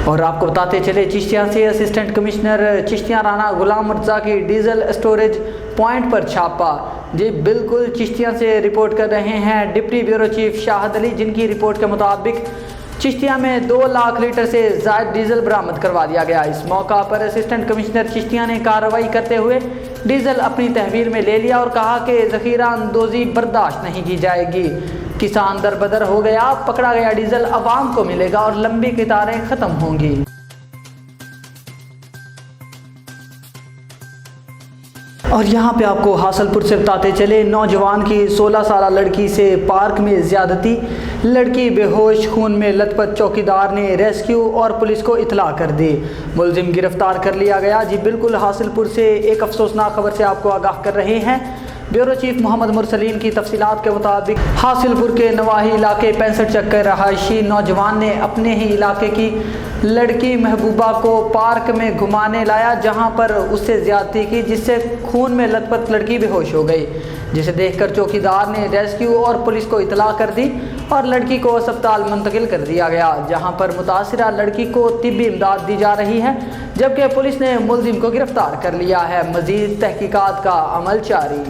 اور آپ کو بتاتے چلے چشتیاں سے اسسٹنٹ کمشنر چشتیاں رانا غلام مرزا کی ڈیزل اسٹوریج پوائنٹ پر چھاپا۔ جی بالکل چشتیاں سے رپورٹ کر رہے ہیں ڈپٹی بیورو چیف شاہد علی، جن کی رپورٹ کے مطابق چشتیاں میں 2 لاکھ لیٹر سے زائد ڈیزل برآمد کروا دیا گیا۔ اس موقع پر اسسٹنٹ کمشنر چشتیاں نے کارروائی کرتے ہوئے ڈیزل اپنی تحویل میں لے لیا اور کہا کہ ذخیرہ اندوزی برداشت نہیں کی جائے گی۔ کسان در بدر ہو گیا، پکڑا گیا ڈیزل عوام کو ملے گا اور لمبی قطاریں ختم ہوں گی۔ اور یہاں پہ آپ کو حاصل پور سے بتاتے چلے نوجوان کی 16 سالہ لڑکی سے پارک میں زیادتی، لڑکی بے ہوش خون میں لت پت، چوکیدار نے ریسکیو اور پولیس کو اطلاع کر دی، ملزم گرفتار کر لیا گیا۔ جی بالکل حاصل پور سے ایک افسوسناک خبر سے آپ کو آگاہ کر رہے ہیں۔ بیورو چیف محمد مرسلین کی تفصیلات کے مطابق حاصل پور کے نواحی علاقے 65 چک رہائشی نوجوان نے اپنے ہی علاقے کی لڑکی محبوبہ کو پارک میں گھمانے لایا، جہاں پر اس سے زیادتی کی، جس سے خون میں لت پت لڑکی بے ہوش ہو گئی، جسے دیکھ کر چوکیدار نے ریسکیو اور پولیس کو اطلاع کر دی اور لڑکی کو اسپتال منتقل کر دیا گیا، جہاں پر متاثرہ لڑکی کو طبی امداد دی جا رہی ہے، جبکہ پولیس نے ملزم کو گرفتار کر لیا ہے۔ مزید تحقیقات کا عمل جاری۔